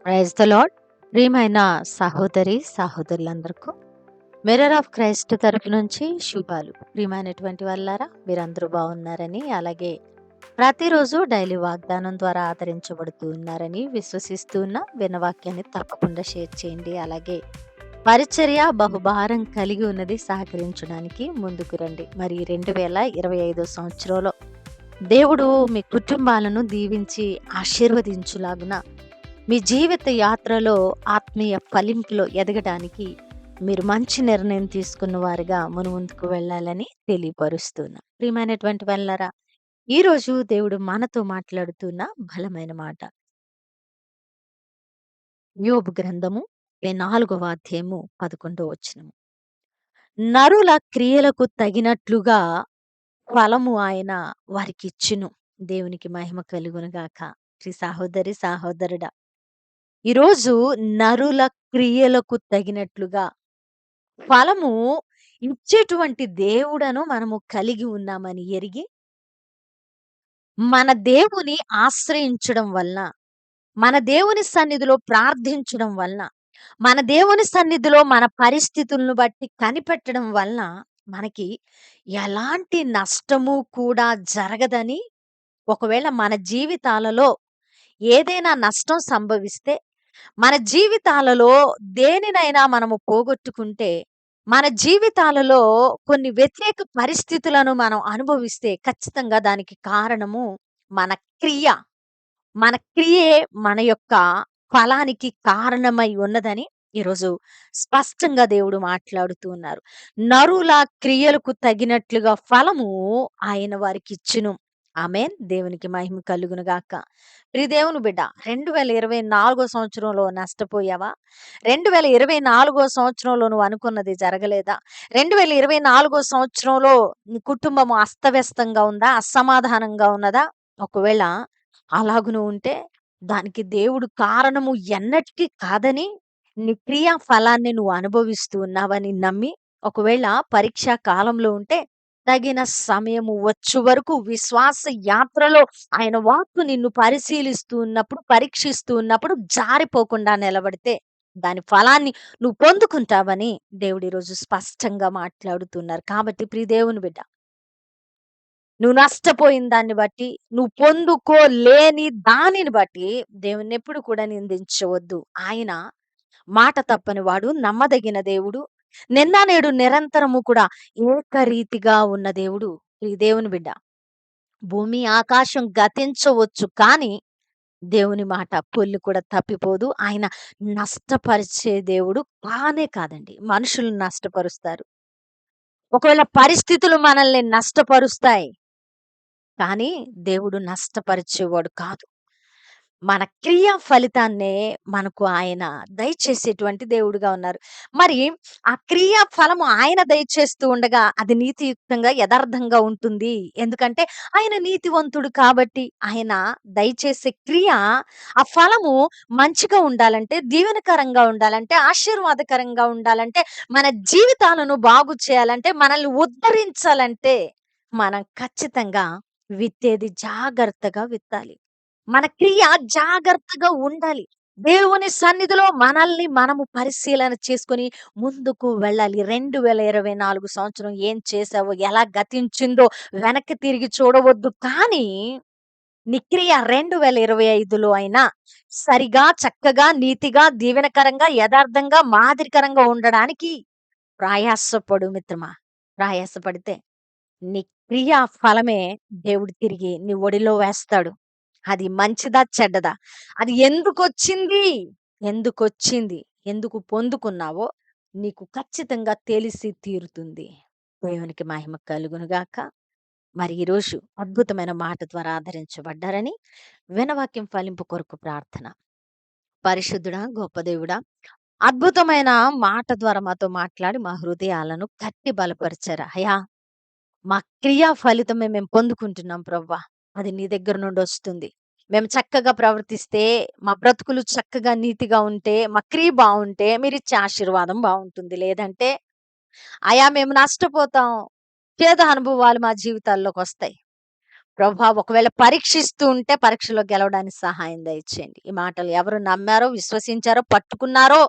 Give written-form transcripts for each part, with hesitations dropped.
Praise the lord. ప్రియమైన సహోదరి సహోదరులందరికీ mirror of Christ తరపు నుంచి శుభాలు. ప్రియమైనటువంటి వాళ్ళారా, మీరందరూ బాగున్నారని, అలాగే ప్రతిరోజు డైలీ వాగ్దానం ద్వారా ఆదరించబడుతూ ఉన్నారని విశ్వసిస్తూ ఉన్న వినవాక్యాన్ని తప్పకుండా షేర్ చేయండి. అలాగే పరిచర్య బహుభారం కలిగి ఉన్నది, సహకరించడానికి ముందుకు రండి. మరి 2025 సంవత్సరంలో దేవుడు మీ కుటుంబాలను దీవించి ఆశీర్వదించులాగున మీ జీవిత యాత్రలో ఆత్మీయ ఫలింపులో ఎదగడానికి మీరు మంచి నిర్ణయం తీసుకున్న వారిగా ముందుకు వెళ్ళాలని తెలియపరుస్తున్నా. ప్రియమైనటువంటి వాళ్ళారా, ఈరోజు దేవుడు మనతో మాట్లాడుతున్న బలమైన మాట యోబు గ్రంథము 4వ అధ్యాయము 11వ వచనము. నరుల క్రియలకు తగినట్లుగా ఫలము ఆయన వారికి ఇచ్చును. దేవునికి మహిమ కలుగునుగాక. శ్రీ సహోదరి సహోదరుడా, ఈరోజు నరుల క్రియలకు తగినట్లుగా ఫలము ఇచ్చేటువంటి దేవుడను మనము కలిగి ఉన్నామని ఎరిగి, మన దేవుని ఆశ్రయించడం వలన, మన దేవుని సన్నిధిలో ప్రార్థించడం వలన, మన దేవుని సన్నిధిలో మన పరిస్థితులను బట్టి కనిపెట్టడం వలన మనకి ఎలాంటి నష్టము కూడా జరగదని, ఒకవేళ మన జీవితాలలో ఏదైనా నష్టం సంభవిస్తే, మన జీవితాలలో దేనినైనా మనము పోగొట్టుకుంటే, మన జీవితాలలో కొన్ని వ్యతిరేక పరిస్థితులను మనం అనుభవిస్తే ఖచ్చితంగా దానికి కారణము మన క్రియ. మన క్రియే మన యొక్క ఫలానికి కారణమై ఉన్నదని ఈరోజు స్పష్టంగా దేవుడు మాట్లాడుతూ ఉన్నారు. నరుల క్రియలకు తగినట్లుగా ఫలము ఆయన వారికి ఇచ్చును. ఆమేన్. దేవునికి మహిమ కలుగును గాక. ప్రియ దేవుని బిడ్డ, 2024 సంవత్సరంలో నష్టపోయావా? 2024 సంవత్సరంలో నువ్వు అనుకున్నది జరగలేదా? 2024 సంవత్సరంలో నీ కుటుంబం అస్తవ్యస్తంగా ఉందా? అసమాధానంగా ఉన్నదా? ఒకవేళ అలాగును ఉంటే దానికి దేవుడు కారణము ఎన్నటికీ కాదని, నీ క్రియా ఫలాన్ని నువ్వు అనుభవిస్తూ ఉన్నావని నమ్మి, ఒకవేళ పరీక్షా కాలంలో ఉంటే తగిన సమయము వచ్చు వరకు విశ్వాస యాత్రలో ఆయన వాక్కు నిన్ను పరిశీలిస్తూ ఉన్నప్పుడు, పరీక్షిస్తూ ఉన్నప్పుడు జారిపోకుండా నిలబడితే దాని ఫలాన్ని నువ్వు పొందుకుంటావని దేవుడు ఈరోజు స్పష్టంగా మాట్లాడుతున్నారు. కాబట్టి ప్రియ దేవుని బిడ్డ, నువ్వు నష్టపోయిన దాన్ని బట్టి, నువ్వు పొందుకోలేని దానిని బట్టి దేవుణ్ణెప్పుడు కూడా నిందించవద్దు. ఆయన మాట తప్పని వాడు, నమ్మదగిన దేవుడు. నిన్న నేడు నిరంతరము కూడా ఏకరీతిగా ఉన్న దేవుడు. ఈ దేవుని బిడ్డ, భూమి ఆకాశం గతించవచ్చు కానీ దేవుని మాట పొల్లు కూడా తప్పిపోదు. ఆయన నష్టపరిచే దేవుడు కానే కాదండి. మనుషులు నష్టపరుస్తారు. ఒకవేళ పరిస్థితులు మనల్ని నష్టపరుస్తాయి, కానీ దేవుడు నష్టపరిచేవాడు కాదు. మన క్రియ ఫలితాన్నే మనకు ఆయన దయచేసేటువంటి దేవుడుగా ఉన్నారు. మరి ఆ క్రియా ఫలము ఆయన దయచేస్తూ ఉండగా అది నీతియుక్తంగా, యథార్థంగా ఉంటుంది. ఎందుకంటే ఆయన నీతివంతుడు కాబట్టి ఆయన దయచేసే క్రియ, ఆ ఫలము మంచిగా ఉండాలంటే, దీవెనకరంగా ఉండాలంటే, ఆశీర్వాదకరంగా ఉండాలంటే, మన జీవితాలను బాగు చేయాలంటే, మనల్ని ఉద్ధరించాలంటే మనం ఖచ్చితంగా విత్తేది జాగ్రత్తగా విత్తాలి. మన క్రియ జాగ్రత్తగా ఉండాలి. దేవుని సన్నిధిలో మనల్ని మనము పరిశీలన చేసుకొని ముందుకు వెళ్ళాలి. 2024 సంవత్సరం ఏం చేశావో, ఎలా గతించిందో వెనక్కి తిరిగి చూడవద్దు. కానీ నీ క్రియ 2025లో అయినా సరిగా, చక్కగా, నీతిగా, దీవెనకరంగా, యథార్థంగా, మాదిరికరంగా ఉండడానికి ప్రయాసపడు మిత్రమా. ప్రయాసపడితే నీ క్రియ ఫలమే దేవుడు తిరిగి నీ ఒడిలో వేస్తాడు. అది మంచిదా? చెడ్డదా? అది ఎందుకొచ్చింది? ఎందుకొచ్చింది? ఎందుకు పొందుకున్నావో నీకు ఖచ్చితంగా తెలిసి తీరుతుంది. దేవునికి మహిమ కలుగును గాక. మరి ఈరోజు అద్భుతమైన మాట ద్వారా ఆదరించబడ్డారని, వినవాక్యం ఫలింపు కొరకు ప్రార్థన. పరిశుద్ధుడా, గొప్ప దేవుడా, అద్భుతమైన మాట ద్వారా మాతో మాట్లాడి మా హృదయాలను కట్టి బలపరిచారు. అయ్యా, మా క్రియా ఫలితమే మేము పొందుకుంటున్నాం ప్రవ్వా. అది నీ దగ్గర నుండి వస్తుంది. మేము చక్కగా ప్రవర్తిస్తే, మా బ్రతుకులు చక్కగా నీతిగా ఉంటే, మా క్రియ బావుంటే మీరిచ్చే ఆశీర్వాదం బావుంటుంది. లేదంటే అయా మేము నష్టపోతాం. చేదు అనుభవాలు మా జీవితాల్లోకొస్తాయి. ప్రభువా ఒకవేళ పరీక్షిస్తూ ఉంటే పరీక్షలో గెలవడానికి సహాయం దయచేయండి. ఈ మాటలు ఎవరు నమ్మారో, విశ్వసించారో, పట్టుకున్నారో,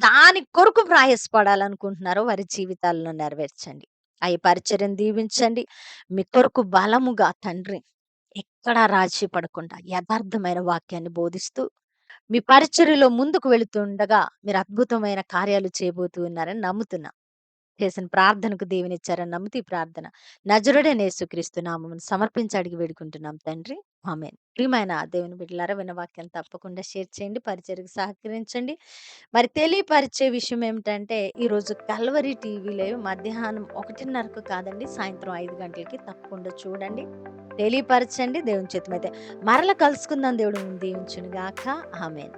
దాని కొరకు ప్రయాసపడాలనుకుంటున్నారో వారి జీవితాల్లో నెరవేర్చండి. ఆ ఈ పరిచర్యను దీవించండి. మీ కొరకు బలముగా తండ్రి ఎక్కడా రాజీ పడకుండా యథార్థమైన వాక్యాన్ని బోధిస్తూ మీ పరిచర్యలో ముందుకు వెళుతుండగా మీరు అద్భుతమైన కార్యాలు చేయబోతూ ఉన్నారని నమ్ముతున్నా. చేసిన ప్రార్థనకు దీవెనిచ్చారని నమ్ముతూ ఈ ప్రార్థన నజరుడైన యేసుక్రీస్తు నామమున సమర్పించి అడిగి వేడుకుంటున్నాం తండ్రి. ఆమేన్. ప్రియమైన దేవుని బిడ్డలారా విన్న వాక్యాన్ని తప్పకుండా షేర్ చేయండి. పరిచర్యకు సహకరించండి. మరి తెలియపరిచే విషయం ఏమిటంటే ఈరోజు కల్వరి టీవీలో మధ్యాహ్నం 1:30కు కాదండి, సాయంత్రం 5 గంటలకి తప్పకుండా చూడండి. తెలియపరచండి. దేవుని చిత్తమైతే మరల కలుసుకుందాం. దేవుడు దీవించును గాక. ఆమేన్.